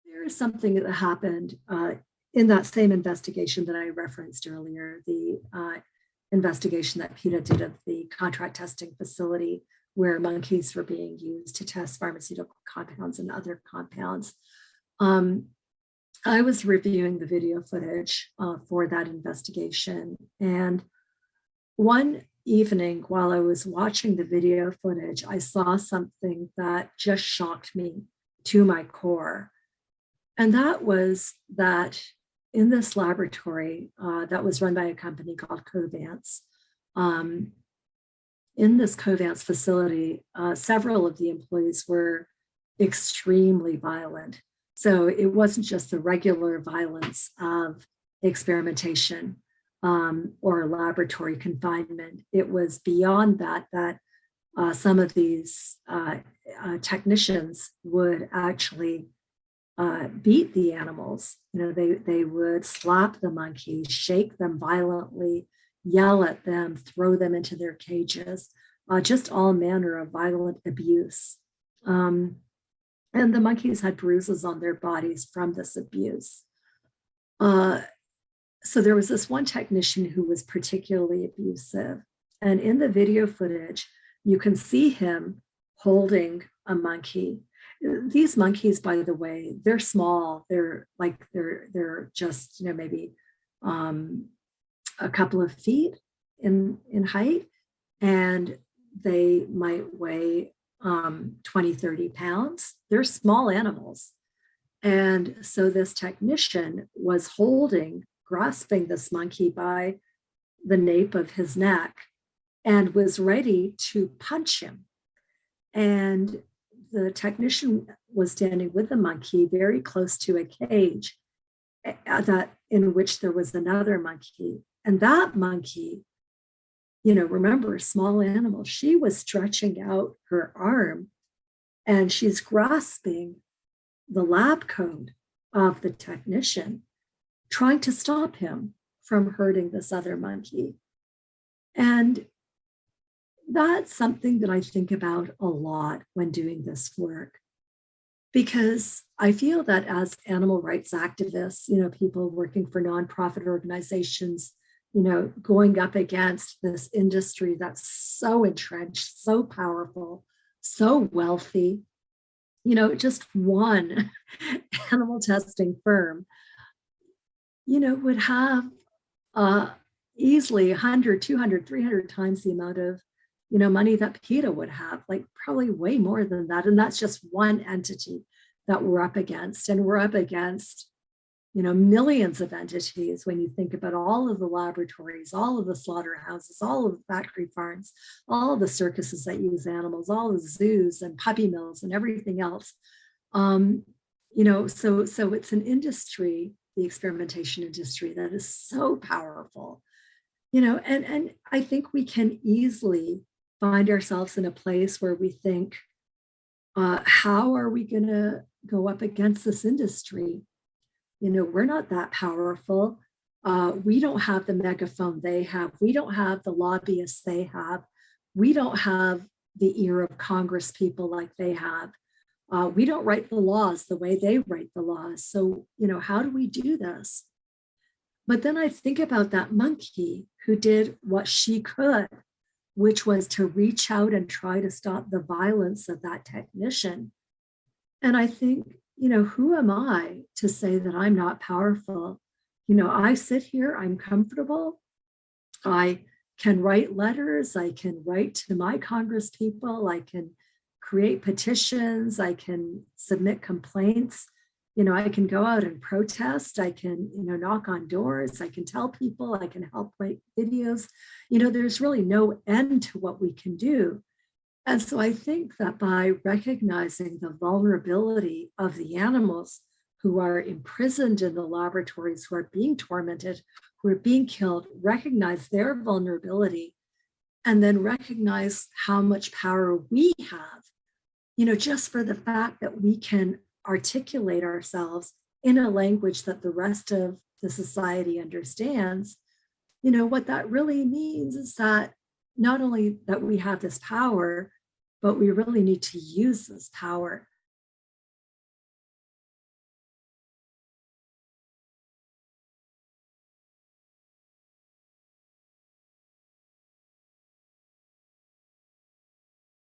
There is something that happened in that same investigation that I referenced earlier, the investigation that PETA did of the contract testing facility where monkeys were being used to test pharmaceutical compounds and other compounds. I was reviewing the video footage for that investigation. And one evening while I was watching the video footage, I saw something that just shocked me to my core. And that was that in this laboratory that was run by a company called Covance, in this Covance facility, several of the employees were extremely violent. So it wasn't just the regular violence of experimentation or laboratory confinement. It was beyond that, that some of these technicians would actually beat the animals. You know, they would slap the monkeys, shake them violently, yell at them, throw them into their cages, just all manner of violent abuse. And the monkeys had bruises on their bodies from this abuse. So there was this one technician who was particularly abusive. And in the video footage, you can see him holding a monkey. These monkeys, by the way, they're small. They're just, you know, maybe a couple of feet in height, and they might weigh 20, 30 pounds. They're small animals. And so this technician was grasping this monkey by the nape of his neck and was ready to punch him. And the technician was standing with the monkey very close to a cage in which there was another monkey. And that monkey, you know, remember, small animal, she was stretching out her arm and she's grasping the lab coat of the technician, trying to stop him from hurting this other monkey. And that's something that I think about a lot when doing this work, because I feel that as animal rights activists, you know, people working for nonprofit organizations, you know, going up against this industry that's so entrenched, so powerful, so wealthy, you know, just one animal testing firm, you know, would have easily 100, 200, 300 times the amount of, you know, money that PETA would have, like probably way more than that. And that's just one entity that we're up against. And we're up against, you know, millions of entities when you think about all of the laboratories, all of the slaughterhouses, all of the factory farms, all of the circuses that use animals, all the zoos and puppy mills and everything else. You know, so it's an industry, the experimentation industry, that is so powerful, you know, and I think we can easily find ourselves in a place where we think, how are we going to go up against this industry? You know, we're not that powerful. We don't have the megaphone they have. We don't have the lobbyists they have. We don't have the ear of Congress people like they have. We don't write the laws the way they write the laws. So, you know, how do we do this? But then I think about that monkey who did what she could, which was to reach out and try to stop the violence of that technician. And I think, you know, who am I to say that I'm not powerful? You know, I sit here, I'm comfortable. I can write letters. I can write to my Congress people. I can create petitions. I can submit complaints. You know, I can go out and protest. I can, you know, knock on doors. I can tell people. I can help write videos. You know, there's really no end to what we can do. And so I think that by recognizing the vulnerability of the animals who are imprisoned in the laboratories, who are being tormented, who are being killed, recognize their vulnerability, and then recognize how much power we have, you know, just for the fact that we can articulate ourselves in a language that the rest of the society understands. You know, what that really means is that not only that we have this power, but we really need to use this power